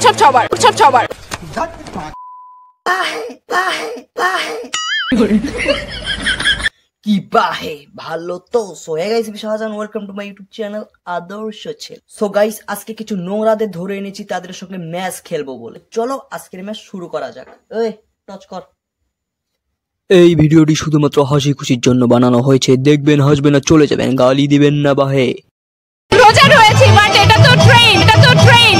উৎসব সবার কি বাহে ভালো তো। সো হে গাইস, আমি Shahjahan, welcome to my YouTube channel আদর্শ ছেলে। সো গাইস, আজকে কিছু নোংরাদের ধরে এনেছি তাদের সঙ্গে ম্যাচ খেলবো বলে। চলো আজকের ম্যাচ শুরু করা যাক। এই টাচ কর। এই ভিডিওটি শুধুমাত্র হাসি খুশির জন্য বানানো হয়েছে, দেখবেন হাসবেন না চলে যাবেন, গালি দিবেন না বাহে। রোজা রয়েছে বাট এটা তো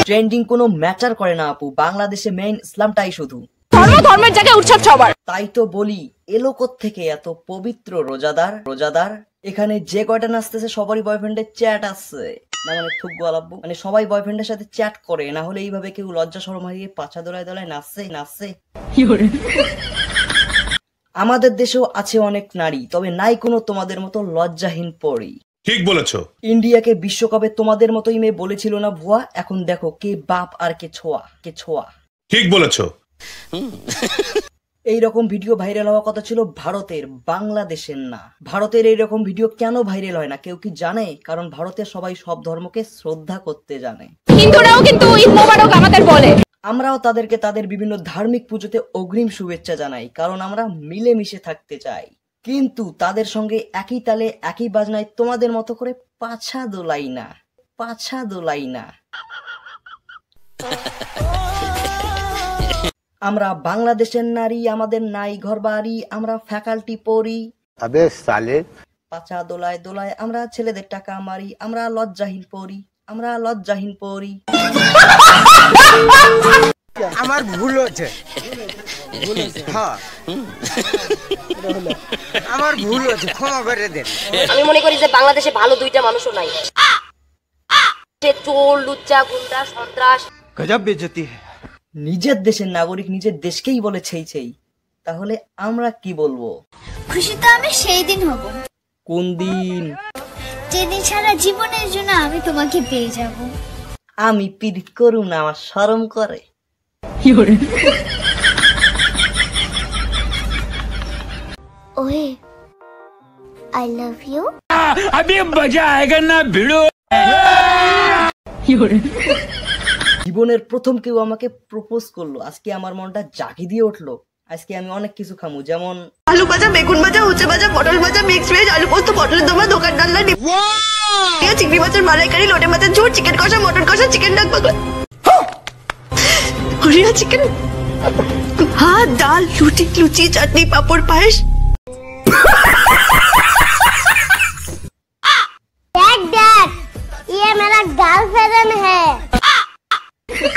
ট্রেন্ডিং কোনো ম্যাটার করে না আপু, বাংলাদেশে মেইন ইসলামটাই শুধু। ধর্মের জায়গায় উৎসব সবার। তাই তো বলি, এলো থেকে এত পবিত্র রোজাদার এখানে যে কয়টা নাচতেছে সবারই বয়ফ্রেন্ডের চ্যাট আছে না, মানে থুক গোয়ালাব্বু, মানে সবাই বয়ফ্রেন্ডের সাথে চ্যাট করে, না হলে এইভাবে কেউ লজ্জা শরম হারিয়ে পাছা দোলায় নাচছে। আমাদের দেশেও আছে অনেক নারী, তবে নাই কোনো তোমাদের মতো লজ্জাহীন পরি। ঠিক বলেছো। ইন্ডিয়াকে বিশ্বকাপে তোমাদের মতোই মেয়ে বলেছিল না ভুয়া, এখন দেখো কে বাপ আর কে ছোয়া। ঠিক বলেছো। এইরকম ভিডিও ভাইরাল হওয়ার কথা ছিল ভারতের, বাংলাদেশের না। ভারতের এইরকম ভিডিও কেন ভাইরাল হয় না কেউ কি জানে? কারণ ভারতে সবাই সব ধর্মকে শ্রদ্ধা করতে জানে। হিন্দুরাও কিন্তু ঈদ মোবারক আমাদের বলে। আমরাও তাদেরকে তাদের বিভিন্ন ধার্মিক পুজোতে অগ্রিম শুভেচ্ছা জানাই, কারণ আমরা মিলেমিশে থাকতে চাই। কিন্তু তাদের সঙ্গে একই তালে একই বাজনায় তোমাদের মতো করে পাছা দোলাই না। আমরা বাংলাদেশের নারী, আমাদের নাই ঘর বাড়ি, আমরা ফ্যাকাল্টি পড়ি। আবে সালে, পাছা দোলায় আমরা ছেলেদের টাকা মারি, আমরা লজ্জাহীন পড়ি। আমার ভুল হচ্ছে। হ্যাঁ, আমার ভুল হচ্ছে, ক্ষমা করে দেন। আমি মনে করি যে বাংলাদেশে ভালো দুইটা মানুষও নাই, চোর, লুচ্চা, গুন্ডা, সন্ত্রাস। গজব বেজতি। নিজের দেশের নাগরিক নিজের দেশকেই বলে ছেই, তাহলে আমরা কি বলবো? খুশি তো আমি সেই দিন হব, কোন দিন? যেদিন সারা জীবনের জন্য আমি তোমাকে পেয়ে যাব। আমি পিরিত করুম না, আমার শরম করে। ওহে, আই লাভ ইউ। अभी मजा आएगा ना भिड़ो। জীবনের প্রথম কেউ আমাকে প্রপোজ করলো, আজকে আমার মনটা জাগি দিয়ে উঠলো। আজকে আমি অনেক কিছু খামু, যেমন আলু ভাজা, বেগুন ভাজা, উচ্ছে ভাজা, পটল ভাজা, মিক্স ভেজ, আলু পোস্ত, পটলের দোমা, দোকান ডালনা, চিংড়ি মাছের মালাইকারি, লোটে মাছের ঝোল, চিকেন কষা, মটন কষা, চিকেন ডাক পাগলা, হরিয়া চিকেন, ভাত, ডাল, লুচি, চাটনি, পাপড়, পায়েস। डैड, ये मेरा गर्लफ्रेंड है,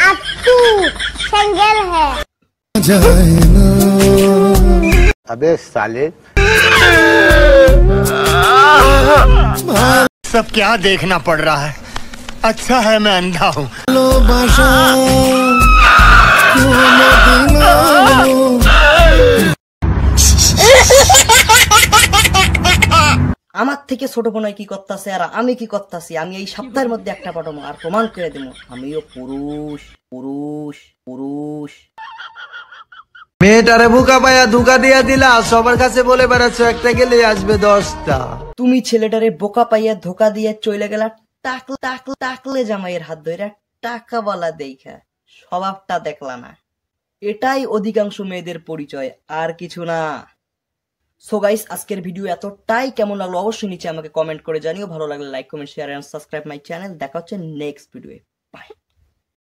अत्तू सिंगल है। अबे साले, सब क्या देखना पड़ रहा है? अच्छा है मैं अंधा हूँ। আমার থেকে ছোট বোনাই কি করতেছে আর আমি কি করতেছি, আমি এই সপ্তাহের মধ্যে একটা পাঠাবো আর প্রমাণ করে দেবো আমিও পুরুষ। মেয়েটারে বোকা পাইয়া ধোকা দিয়া দিলা, সবার কাছে বলে বেড়াচ্ছ একটা গেলে আসবে 10টা। তুমি ছেলেটারে বোকা পাইয়া ধোকা দিয়ে চলে গেলা টাকলে জামাইয়ের হাত ধরে টাকা বলা দেখা, স্বভাবটা দেখলা না। এটাই অধিকাংশ মেয়েদের পরিচয়, আর কিছু না। সো গাইস, আজকের ভিডিও এতটাই। কেমন লাগলো অবশ্যই নিচে আমাকে কমেন্ট করে জানিও। ভালো লাগলে like, comment, share and subscribe my channel. দেখা হচ্ছে নেক্সট ভিডিওয়ে। বাই।